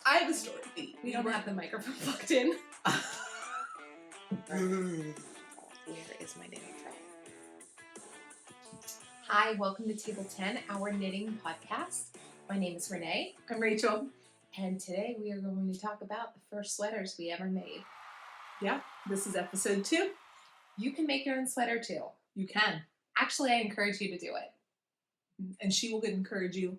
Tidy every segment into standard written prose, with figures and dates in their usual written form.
I have a story. We don't have the microphone plugged in. Where is my knitting from? Hi, welcome to Table 10, our knitting podcast. My name is Renee. I'm Rachel. And today we are going to talk about the first sweaters we ever made. Yeah, this is episode 2. You can make your own sweater too. You can. Actually, I encourage you to do it. And she will encourage you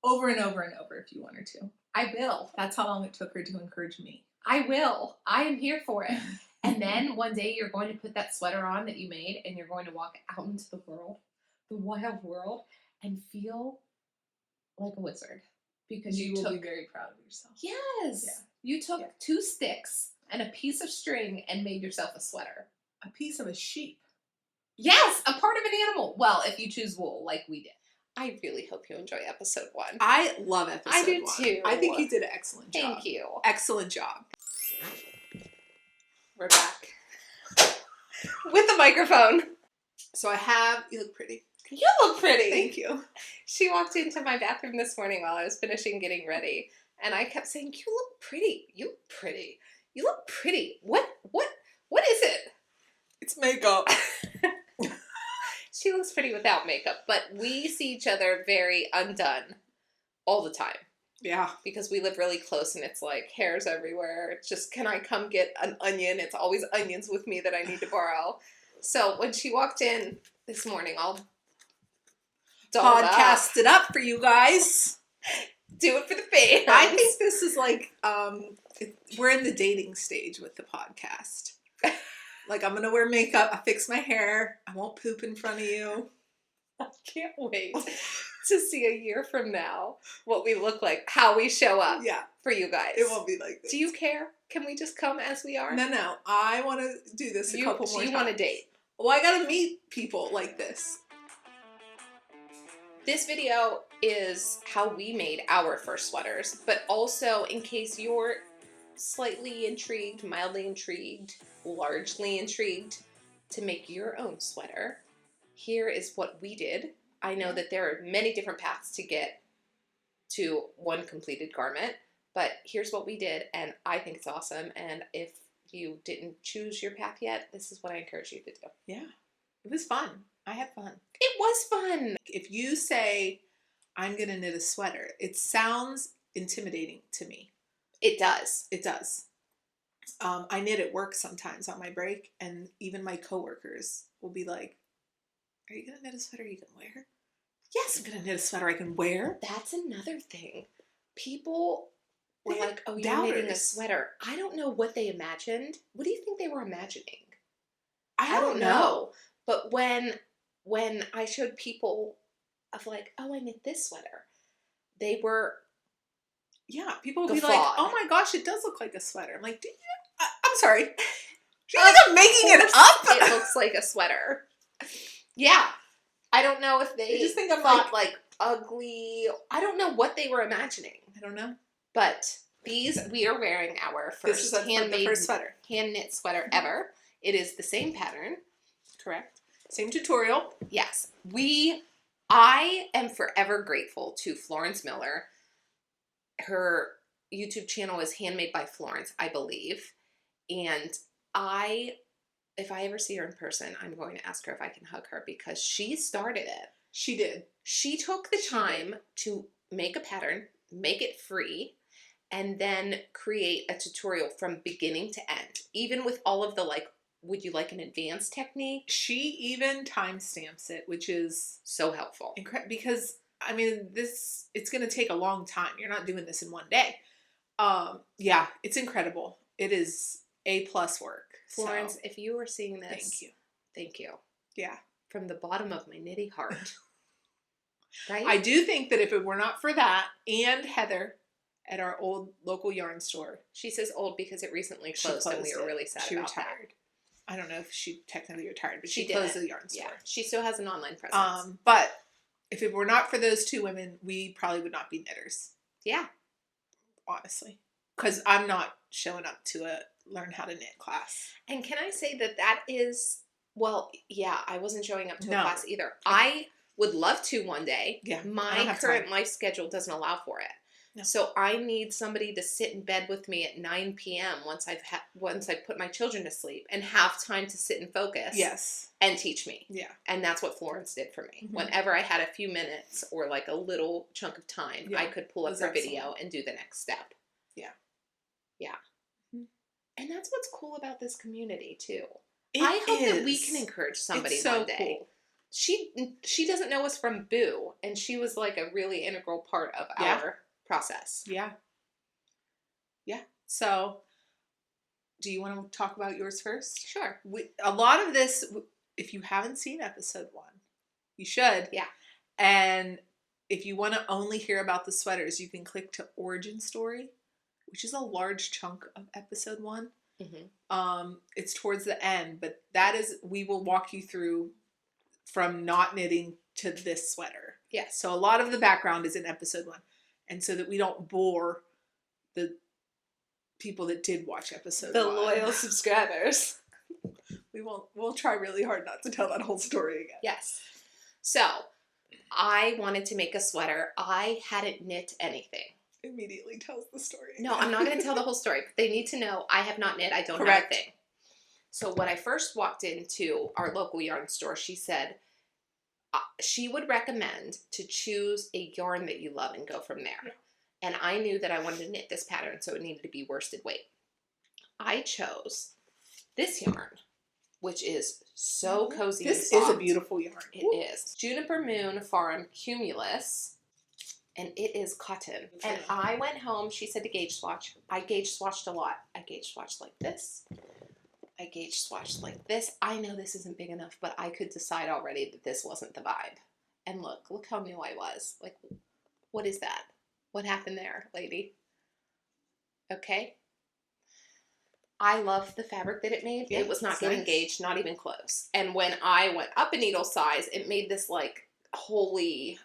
over and over and over if you want her to. I will. That's how long it took her to encourage me. I will. I am here for it. And then one day you're going to put that sweater on that you made and you're going to walk out into the world, the wild world, and feel like a wizard. Because you will be very proud of yourself. Yes. Yeah. You took 2 sticks and a piece of string and made yourself a sweater. A piece of a sheep. Yes, a part of an animal. Well, if you choose wool, like we did. I really hope you enjoy episode 1. I love episode 1. I do too. I think you did an excellent job. Thank you. Excellent job. We're back. With the microphone. So you look pretty. You look pretty. Thank you. She walked into my bathroom this morning while I was finishing getting ready, and I kept saying, "You look pretty. You look pretty. You look pretty. What is it?" It's makeup. She looks pretty without makeup, but we see each other very undone all the time. Yeah. Because we live really close and it's like hairs everywhere. It's just, can I come get an onion? It's always onions with me that I need to borrow. So when she walked in this morning, I'll podcast it up for you guys. Do it for the fans. I think this is like, we're in the dating stage with the podcast. Like, I'm going to wear makeup. I fix my hair. I won't poop in front of you. I can't wait to see a year from now what we look like, how we show up for you guys. It won't be like this. Do you care? Can we just come as we are? No. I want to do this a couple more times. You want to date? Well, I got to meet people like this. This video is how we made our first sweaters, but also in case you're slightly intrigued, mildly intrigued, largely intrigued to make your own sweater, here is what we did. I know that there are many different paths to get to one completed garment, but here's what we did, and I think it's awesome, and if you didn't choose your path yet, this is what I encourage you to do. Yeah. It was fun. I had fun. It was fun. If you say, I'm going to knit a sweater, it sounds intimidating to me. It does. It does. I knit at work sometimes on my break, and even my coworkers will be like, are you going to knit a sweater you can wear? Yes, I'm going to knit a sweater I can wear. That's another thing. People were They like, oh, you're doubters. knitting a sweater. I don't know what they imagined. What do you think they were imagining? I don't know. But when I showed people of like, oh, I knit this sweater, they were... Yeah, people will be Guffawed. like, oh my gosh, it does look like a sweater. I'm like, I'm sorry. She's not making it up. It looks like a sweater. Yeah. I don't know if they just think I'm thought like ugly. I don't know what they were imagining. I don't know. But we are wearing our first handmade first sweater. Hand knit sweater ever. It is the same pattern. Correct. Same tutorial. Yes. I am forever grateful to Florence Miller. Her YouTube channel is Handmade by Florence, I believe. And if I ever see her in person, I'm going to ask her if I can hug her because she started it. She did. She took the time to make a pattern, make it free, and then create a tutorial from beginning to end. Even with all of the like, would you like an advanced technique? She even timestamps it, which is so helpful. Incredible because I mean, it's going to take a long time. You're not doing this in one day. Yeah, it's incredible. It is A+ work. Florence, so, if you were seeing this, thank you. Thank you. Yeah. From the bottom of my knitty heart. Right? I do think that if it were not for that and Heather at our old local yarn store. She says old because it recently closed and we were really sad she about retired. That. I don't know if she technically retired, but she closed the yarn store. Yeah, she still has an online presence. But if it were not for those two women, we probably would not be knitters. Yeah. Honestly. Because I'm not showing up to a learn how to knit class. And can I say that is, well, yeah, I wasn't showing up to a class either. I would love to one day. Yeah. My current life schedule doesn't allow for it. No. So I need somebody to sit in bed with me at 9 p.m. once I've put my children to sleep and have time to sit and focus. Yes. And teach me. Yeah. And that's what Florence did for me. Mm-hmm. Whenever I had a few minutes or like a little chunk of time, I could pull up her video and do the next step. Yeah. Yeah. Mm-hmm. And that's what's cool about this community too. It I hope is. that we can encourage somebody It's so one day. cool. She doesn't know us from Boo, and she was like a really integral part of our process. Yeah. Yeah. So, do you want to talk about yours first? Sure. A lot of this, if you haven't seen episode 1, you should. Yeah. And if you want to only hear about the sweaters, you can click to Origin Story, which is a large chunk of episode 1. Mm-hmm. It's towards the end, but we will walk you through from not knitting to this sweater. Yeah. So a lot of the background is in episode 1. And so that we don't bore the people that did watch episode 1. The loyal subscribers. We'll try really hard not to tell that whole story again. Yes. So, I wanted to make a sweater. I hadn't knit anything. Immediately tells the story. No, I'm not going to tell the whole story. But they need to know I have not knit. I don't have a thing. So when I first walked into our local yarn store, she said she would recommend to choose a yarn that you love and go from there. Yeah. And I knew that I wanted to knit this pattern, so it needed to be worsted weight. I chose this yarn, which is so cozy. This is a beautiful yarn. It is. Juniper Moon Farm Cumulus, and it is cotton. And I went home, she said to gauge swatch. I gauge swatched a lot. I gauge swatched like this. I gauge swatched like this. I know this isn't big enough, but I could decide already that this wasn't the vibe. And look how new I was. Like, what is that? What happened there, lady? Okay. I love the fabric that it made. Yeah, it was not getting nice. gauged, not even close. And when I went up a needle size, it made this like wholly,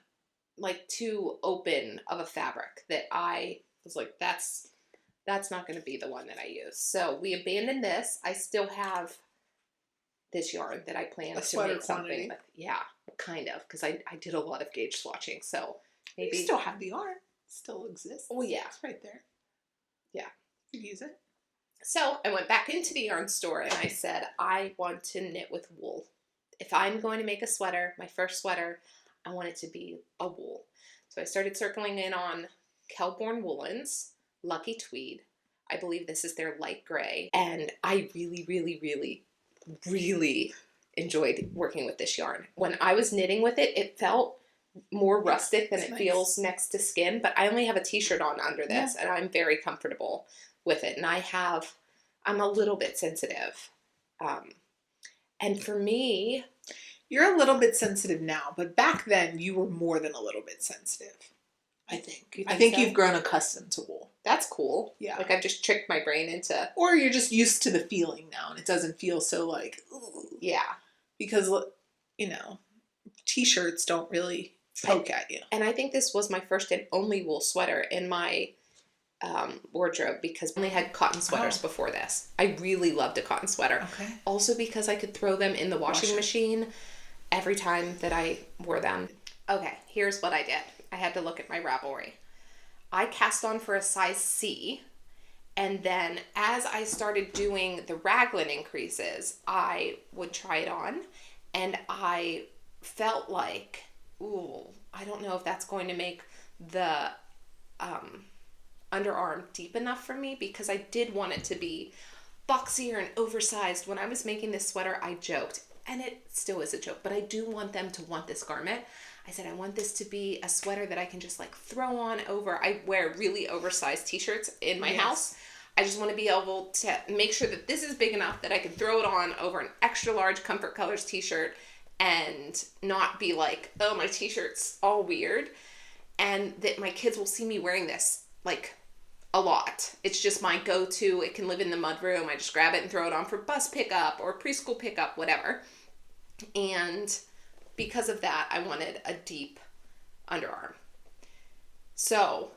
like too open of a fabric that I was like, that's not going to be the one that I use. So we abandoned this. I still have this yarn that I plan to make something with. Yeah, kind of, because I did a lot of gauge swatching. So maybe you still have the yarn. It still exists. Oh yeah, it's right there. Yeah, you use it. So I went back into the yarn store and I said, I want to knit with wool. If I'm going to make a sweater, my first sweater, I want it to be a wool. So I started circling in on Kelborn Woolens, Lucky Tweed. I believe this is their light gray. And I really, really, really, really enjoyed working with this yarn. When I was knitting with it, it felt more rustic than it feels next to skin. But I only have a t-shirt on under this and I'm very comfortable with it. And I'm a little bit sensitive. And for me... You're a little bit sensitive now, but back then you were more than a little bit sensitive. I think. I think you've grown accustomed to wool. That's cool. Yeah. Like I've just tricked my brain into... Or you're just used to the feeling now and it doesn't feel so like... Ugh. Yeah. Because, t-shirts don't really poke at you. And I think this was my first and only wool sweater in my wardrobe because I only had cotton sweaters before this. I really loved a cotton sweater. Okay. Also because I could throw them in the washing machine every time that I wore them. Okay, here's what I did. I had to look at my Ravelry. I cast on for a size C, and then as I started doing the raglan increases, I would try it on, and I felt like, ooh, I don't know if that's going to make the underarm deep enough for me because I did want it to be boxier and oversized. When I was making this sweater, I joked, and it still is a joke, but I do want them to want this garment. I said, I want this to be a sweater that I can just like throw on over. I wear really oversized t-shirts in my house. I just want to be able to make sure that this is big enough that I can throw it on over an extra large Comfort Colors t-shirt and not be like, oh, my t-shirt's all weird. And that my kids will see me wearing this like a lot. It's just my go-to. It can live in the mudroom. I just grab it and throw it on for bus pickup or preschool pickup, whatever. And because of that, I wanted a deep underarm. So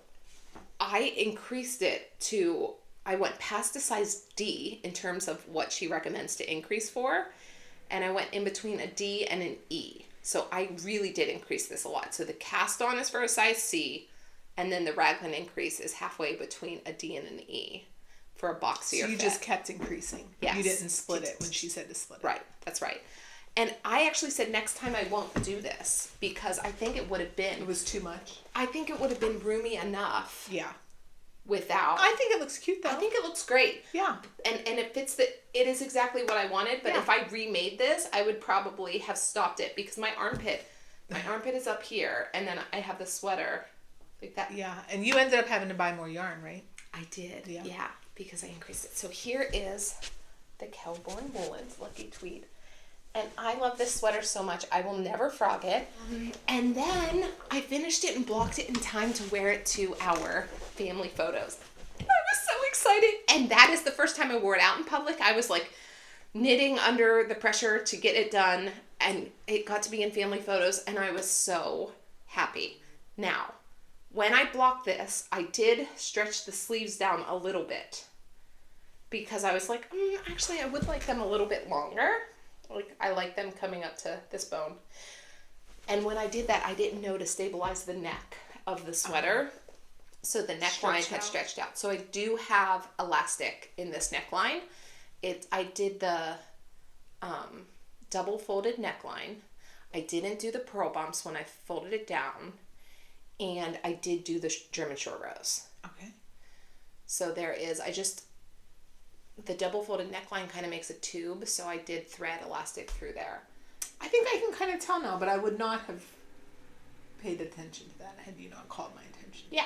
I increased it to, I went past a size D in terms of what she recommends to increase for. And I went in between a D and an E. So I really did increase this a lot. So the cast on is for a size C. And then the raglan increase is halfway between a D and an E for a boxier So you fit. just kept increasing. Yes. You didn't split it when she said to split it. Right, that's right. And I actually said next time I won't do this because I think it would have been. It was too much. I think it would have been roomy enough. Yeah. Without. I think it looks cute though. I think it looks great. Yeah. And it fits it is exactly what I wanted, but if I remade this, I would probably have stopped it because my armpit is up here and then I have the sweater like that. Yeah. And you ended up having to buy more yarn, right? I did. Yeah. Yeah, because I increased it. So here is the Kelborn Woolens Lucky Tweed. And I love this sweater so much. I will never frog it. Mm-hmm. And then I finished it and blocked it in time to wear it to our family photos. I was so excited. And that is the first time I wore it out in public. I was like knitting under the pressure to get it done. And it got to be in family photos. And I was so happy. Now, when I blocked this, I did stretch the sleeves down a little bit. Because I was like, actually, I would like them a little bit longer. Like, I like them coming up to this bone. And when I did that, I didn't know to stabilize the neck of the sweater. So the neckline had stretched out. So I do have elastic in this neckline. I did the double folded neckline. I didn't do the purl bumps when I folded it down. And I did do the German short rows. Okay. So the double folded neckline kind of makes a tube, so I did thread elastic through there. I think I can kind of tell now, but I would not have paid attention to that had you not called my attention. Yeah.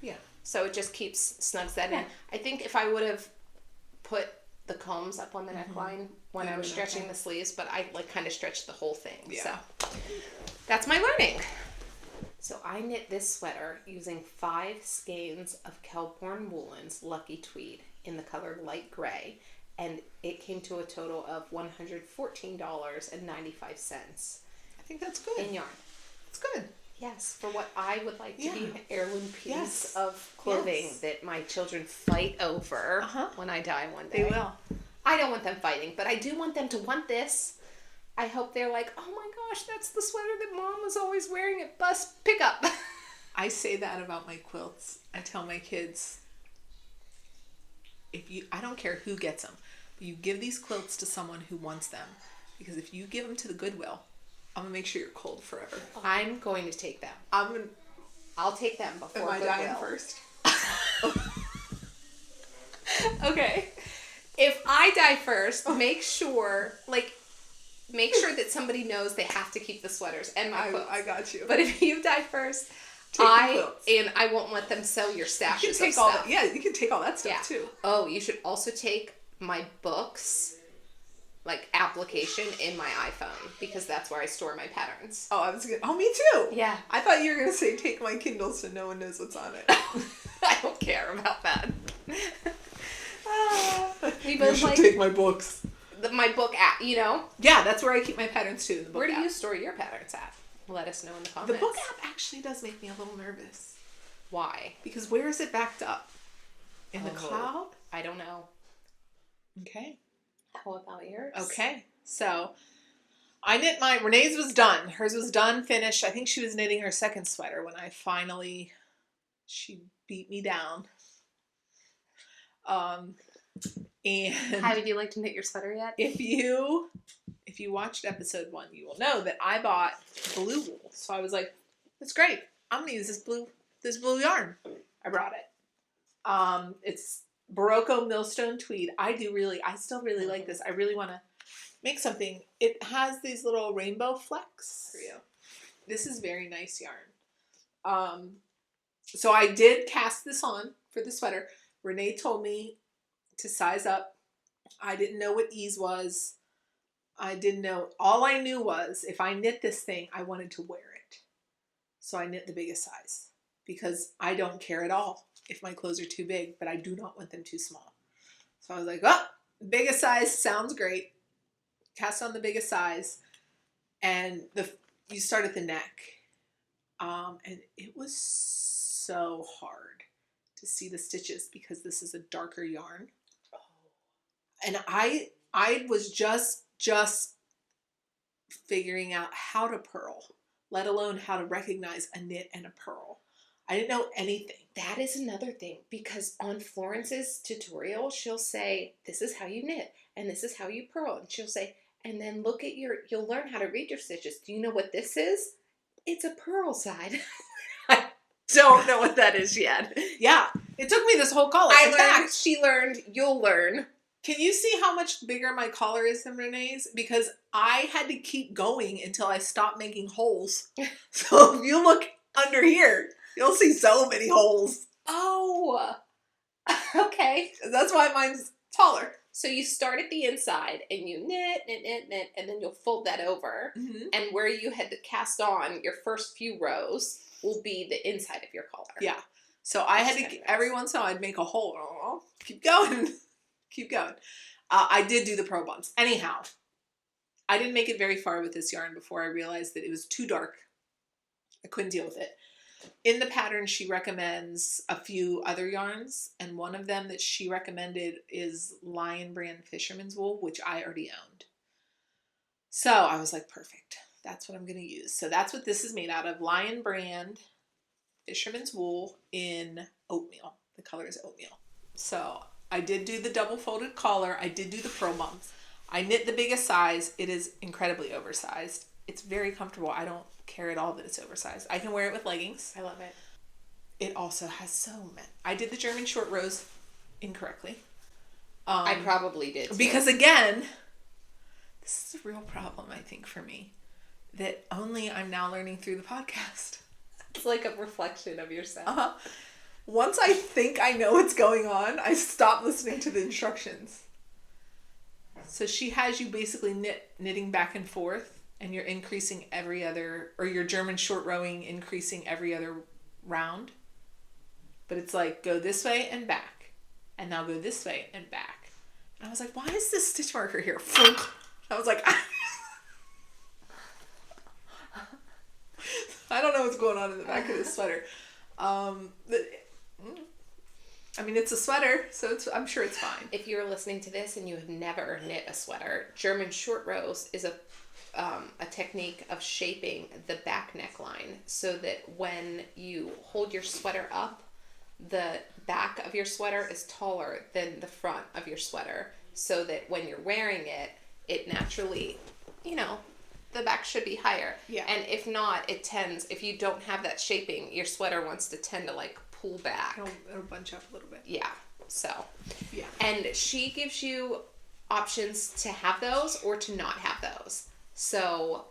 Yeah. So it just snugs that in. I think if I would have put the combs up on the neckline when I was stretching the sleeves, but I like kind of stretched the whole thing. Yeah. So that's my learning. So I knit this sweater using 5 skeins of Kelborn Woolens Lucky Tweed in the color light gray, and it came to a total of $114.95. I think that's good. In yarn. It's good. Yes, for what I would like to be an heirloom piece of clothing that my children fight over when I die one day. They will. I don't want them fighting, but I do want them to want this. I hope they're like, oh my gosh, that's the sweater that Mom was always wearing at bus pickup. I say that about my quilts. I tell my kids, I don't care who gets them, but you give these quilts to someone who wants them, because if you give them to the Goodwill, I'm gonna make sure you're cold forever. I'm going to take them. I'll take them before Am I dying first? Okay. If I die first, make sure that somebody knows they have to keep the sweaters and my quilts. I got you. But if you die first, I won't let them sell your stashes you can take of all stuff. that. Yeah, you can take all that stuff too. Oh, you should also take my books, like application, in my iPhone, because that's where I store my patterns. Oh, me too. Yeah. I thought you were gonna say take my Kindle so no one knows what's on it. I don't care about that. We You should take my books. My book app, Yeah, that's where I keep my patterns too. Where do you store your patterns at? Let us know in the comments. The book app actually does make me a little nervous. Why? Because where is it backed up? In the cloud? I don't know. Okay. How about yours? Okay. So I knit mine. Renee's was done. Hers was done, finished. I think she was knitting her second sweater when she beat me down. And have you like to knit your sweater yet? If you watched episode 1, you will know that I bought blue wool. So I was like, that's great. I'm gonna use this blue yarn. I brought it. It's Barocco Millstone Tweed. I still really like this. I really want to make something. It has these little rainbow flecks for you. This is very nice yarn. So I did cast this on for the sweater. Renee told me to size up. I didn't know what ease was. I didn't know. All I knew was if I knit this thing, I wanted to wear it. So I knit the biggest size because I don't care at all if my clothes are too big, but I do not want them too small. So I was like, biggest size sounds great. Cast on the biggest size. And you start at the neck. And it was so hard to see the stitches because this is a darker yarn. And I was just figuring out how to purl, let alone how to recognize a knit and a purl. I didn't know anything. That is another thing, because on Florence's tutorial, she'll say, this is how you knit, and this is how you purl. And she'll say, and then look at you'll learn how to read your stitches. Do you know what this is? It's a purl side. I don't know what that is yet. Yeah. It took me this whole collar. I In learned, fact, she learned, you'll learn. can you see how much bigger my collar is than Renee's? Because I had to keep going until I stopped making holes. So if you look under here, you'll see so many holes. Oh, okay. That's why mine's taller. So you start at the inside and you knit, and then you'll fold that over. Mm-hmm. And where you had to cast on your first few rows will be the inside of your collar. Yeah. So I had That's to, nice. every once in a while, I'd make a hole. Oh, keep going. Keep going. I did do the pro bumps. Anyhow, I didn't make it very far with this yarn before I realized that it was too dark. I couldn't deal with it. In the pattern, she recommends a few other yarns, and one of them that she recommended is Lion Brand Fisherman's Wool, which I already owned. So I was like, perfect. That's what I'm going to use. So that's what this is made out of. Lion Brand Fisherman's Wool in oatmeal. The color is oatmeal. So I did do the double folded collar. I did do the pro bumps. I knit the biggest size. It is incredibly oversized. It's very comfortable. I don't care at all that it's oversized. I can wear it with leggings. I love it. It also has so many. I did the German short rows incorrectly. I probably did too. Because again, this is a real problem, I think, for me. That only I'm now learning through the podcast. It's like a reflection of yourself. Uh-huh. Once I think I know what's going on, I stop listening to the instructions. So she has you basically knitting back and forth, and you're increasing every other, or your German short rowing increasing every other round. But it's like, go this way and back. And now go this way and back. And I was like, why is this stitch marker here? I was like, I don't know what's going on in the back of this sweater. I mean, it's a sweater, so I'm sure it's fine. If you're listening to this and you have never knit a sweater, German short rows is a technique of shaping the back neckline so that when you hold your sweater up, the back of your sweater is taller than the front of your sweater, so that when you're wearing it, it naturally, the back should be higher. Yeah. And if not, if you don't have that shaping, your sweater wants to tend to pull back. It'll bunch up a little bit. Yeah. So. Yeah. And she gives you options to have those or to not have those. So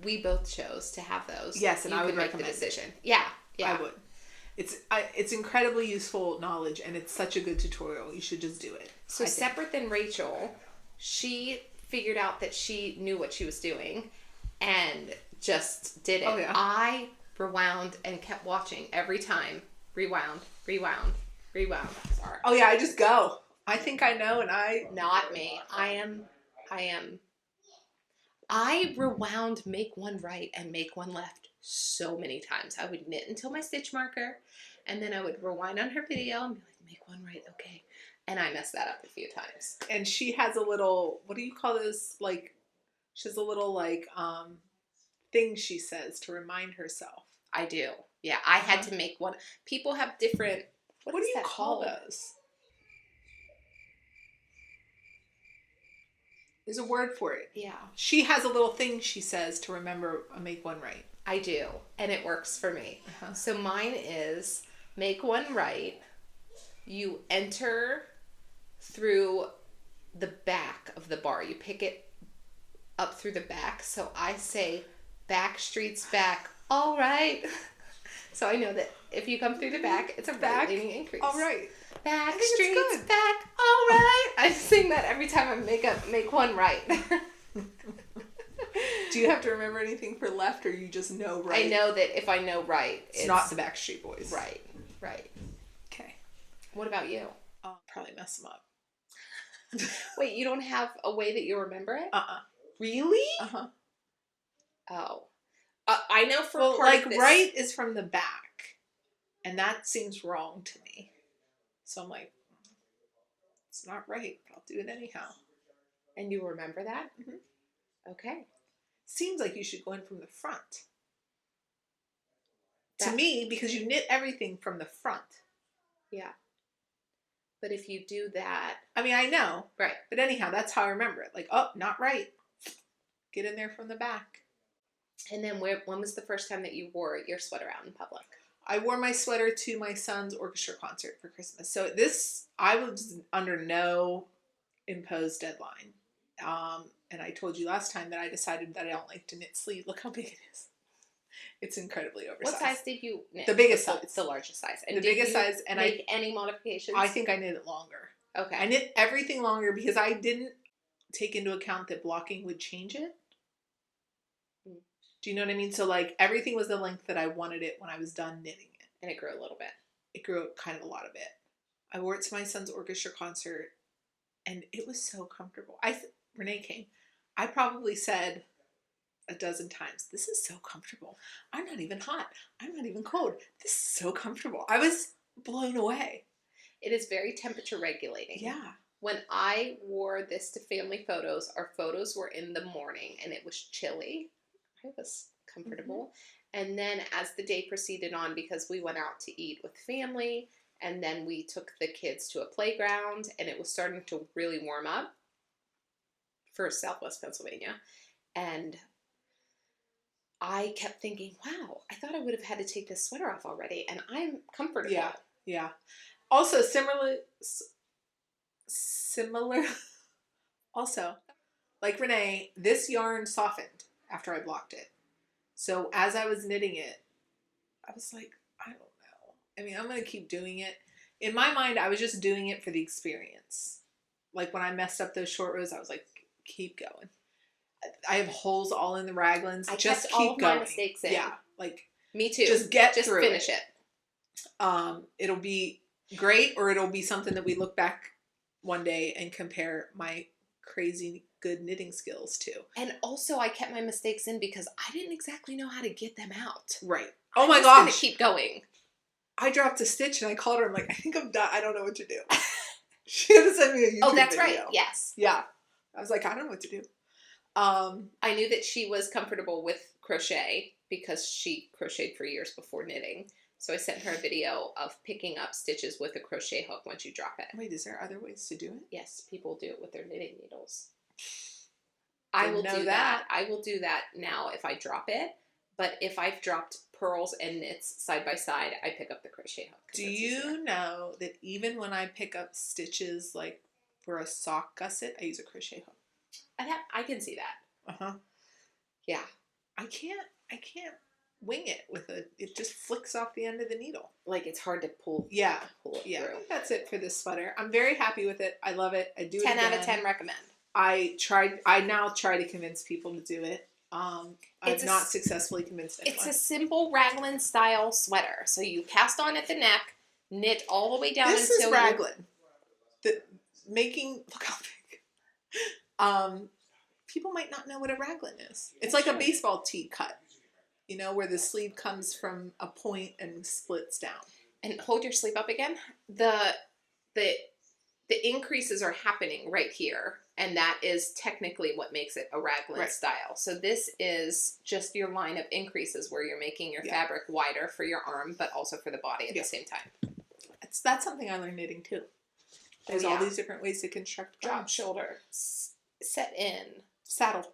we both chose to have those. Yes, and you I would could make recommend the decision. Yeah. Yeah. I would. It's incredibly useful knowledge, and it's such a good tutorial. You should just do it. So separate than Rachel, she figured out that she knew what she was doing and just did it. Oh, yeah. I rewound and kept watching every time. Rewound. Sorry. Oh yeah, I just go. I think I know, and Not me. I rewound make one right and make one left so many times. I would knit until my stitch marker, and then I would rewind on her video and be like, make one right, okay. And I messed that up a few times. And she has a little, what do you call this? She has a little thing she says to remind herself. I do. Yeah, I had to make one. People have different. What do you call those? There's a word for it. Yeah. She has a little thing she says to remember make one right. I do, and it works for me. Uh-huh. So mine is make one right. You enter through the back of the bar. You pick it up through the back. So I say back streets back. All right. So I know that if you come through the back, it's a right leaning increase. All right. Back I think streets it's good. back. All right. I sing that every time I make one right. Do you have to remember anything for left, or you just know right? I know that if I know right, it's not the Backstreet Boys. Right. Okay. What about you? I'll probably mess them up. Wait, you don't have a way that you remember it? Really? Uh-huh. Oh. I know for part like of this. right is from the back, and that seems wrong to me. So I'm like, it's not right, but I'll do it anyhow. And you remember that? Mm-hmm. Okay. Seems like you should go in from the front. to me, because you knit everything from the front. Yeah. But if you do that... I mean, I know. Right. But anyhow, that's how I remember it. Like, oh, not right. Get in there from the back. And then when was the first time that you wore your sweater out in public? I wore my sweater to my son's orchestra concert for Christmas. So I was under no imposed deadline. And I told you last time that I decided that I don't like to knit sleeve. Look how big it is. It's incredibly oversized. What size did you knit? The biggest size. It's the largest size. And the biggest size. And make any modifications? I think I knit it longer. Okay. I knit everything longer because I didn't take into account that blocking would change it. Do you know what I mean? So like everything was the length that I wanted it when I was done knitting it. And it grew a little bit. It grew kind of a lot of it. I wore it to my son's orchestra concert and it was so comfortable. Renee came. I probably said a dozen times, this is so comfortable. I'm not even hot. I'm not even cold. This is so comfortable. I was blown away. It is very temperature regulating. Yeah. When I wore this to family photos, our photos were in the morning and it was chilly. I was comfortable. Mm-hmm. And then as the day proceeded on, because we went out to eat with family and then we took the kids to a playground and it was starting to really warm up for Southwest Pennsylvania. And I kept thinking, wow, I thought I would have had to take this sweater off already. And I'm comfortable. Yeah. Yeah. Also, similar. Also, like Renee, this yarn softened after I blocked it. So as I was knitting it, I was like, I don't know. I mean, I'm going to keep doing it. In my mind, I was just doing it for the experience. Like when I messed up those short rows, I was like, keep going. I have holes all in the raglans. Just kept keep all of going. my mistakes in. Yeah, like me too. Just finish it. It'll be great, or it'll be something that we look back one day and compare my crazy good knitting skills to. And also, I kept my mistakes in because I didn't exactly know how to get them out. Right. Oh my gosh! gosh! Gonna keep going. I dropped a stitch and I called her. I'm like, I think I'm done. I don't know what to do. She had to send me a YouTube Oh, that's video. right. Yes. Yeah. I was like, I don't know what to do. I knew that she was comfortable with crochet because she crocheted for years before knitting. So I sent her a video of picking up stitches with a crochet hook once you drop it. Wait, is there other ways to do it? Yes, people do it with their knitting needles. I will do that. I will do that now if I drop it. But if I've dropped pearls and knits side by side, I pick up the crochet hook. Do you know that even when I pick up stitches like for a sock gusset, I use a crochet hook? I can see that. Uh-huh. Yeah. I can't wing it with it just flicks off the end of the needle. Like it's hard to pull. Yeah. Pull it Yeah. through. I think that's it for this sweater. I'm very happy with it. I love it. I do 10 it again. out of 10 recommend. I now try to convince people to do it. I've not successfully convinced anyone. It's a simple raglan style sweater. So you cast on at the neck, knit all the way down this until is raglan. Look how big. People might not know what a raglan is. It's like a baseball tee cut, where the sleeve comes from a point and splits down. And hold your sleeve up again. The increases are happening right here, and that is technically what makes it a raglan style. So this is just your line of increases where you're making your fabric wider for your arm, but also for the body at the same time. That's something I learned knitting too. There's all these different ways to construct drop shoulder, set in, saddle,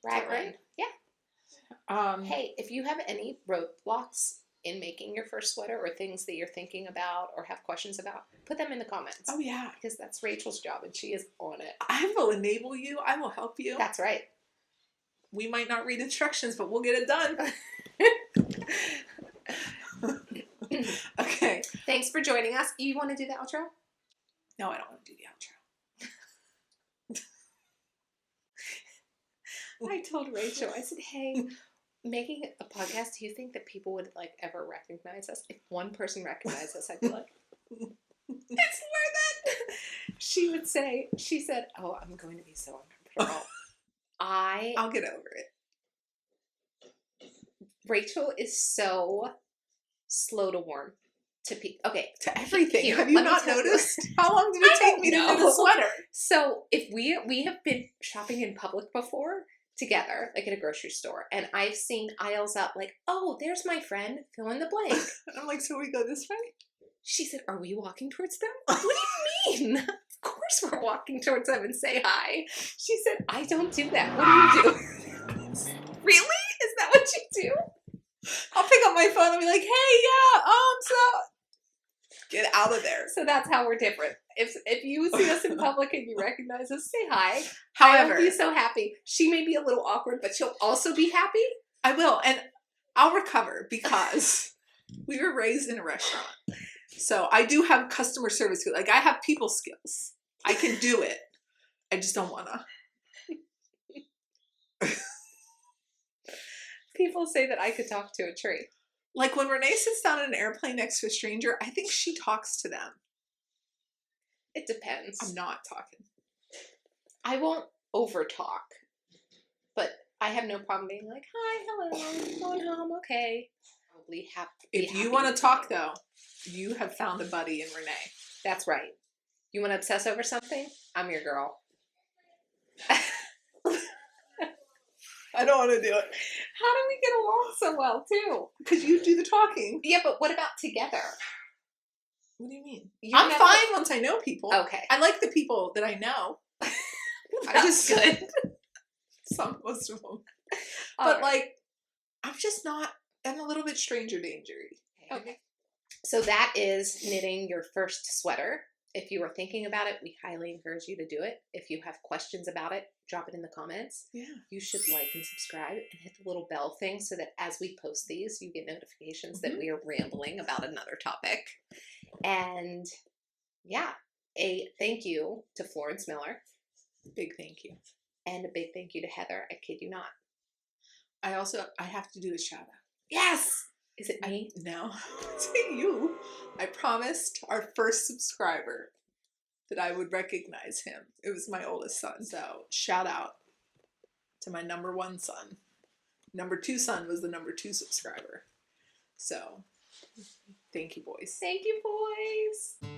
raglan. Right? Yeah. Hey, if you have any roadblocks in making your first sweater or things that you're thinking about or have questions about, put them in the comments. Oh yeah, because that's Rachel's job and she is on it. I will enable you. I will help you. That's right. We might not read instructions, but we'll get it done. Okay. Thanks for joining us. You want to do the outro? No, I don't want to do the outro. I told Rachel, I said, hey, making a podcast, do you think that people would ever recognize us? If one person recognized us, I'd be like, it's worth it. She said, oh, I'm going to be so uncomfortable. I'll get over it. Rachel is so slow to warm to people. Okay. To everything. Here, have you not noticed? How long did it take me to knit a sweater? So if we have been shopping in public before, together, like at a grocery store, and I've seen aisles up like, oh, there's my friend, fill in the blank. I'm like, so we go this way? She said, are we walking towards them? What do you mean? Of course we're walking towards them and say hi. She said, I don't do that. What do you do? Really? Is that what you do? I'll pick up my phone and be like, hey, yeah, so get out of there. So that's how we're different. If you see us in public and you recognize us, say hi. However, I'll be so happy. She may be a little awkward, but she'll also be happy. I will, and I'll recover because we were raised in a restaurant. So I do have customer service skills. Like I have people skills. I can do it. I just don't wanna. People say that I could talk to a tree. Like when Renee sits down in an airplane next to a stranger, I think she talks to them. It depends. I'm not talking. I won't over talk, but I have no problem being like, hi, hello, going home, okay. Probably If you want to talk though, you have found a buddy in Renee. That's right. You want to obsess over something? I'm your girl. I don't want to do it. How do we get along so well, too? Because you do the talking. Yeah, but what about together? What do you mean? You're I'm never- fine once I know people. Okay. I like the people that I know. That's good. Most of them. All But right. like, I'm a little bit stranger dangery. Okay. So that is knitting your first sweater. If you are thinking about it, we highly encourage you to do it. If you have questions about it, drop it in the comments. Yeah. You should like and subscribe and hit the little bell thing so that as we post these, you get notifications that we are rambling about another topic. And yeah, a thank you to Florence Miller. Big thank you. And a big thank you to Heather. I kid you not. I have to do a shout out. Yes! Is it me? No, it's you. I promised our first subscriber that I would recognize him. It was my oldest son. So shout out to my number 1 son. Number 2 son was the number 2 subscriber. So thank you, boys. Thank you, boys.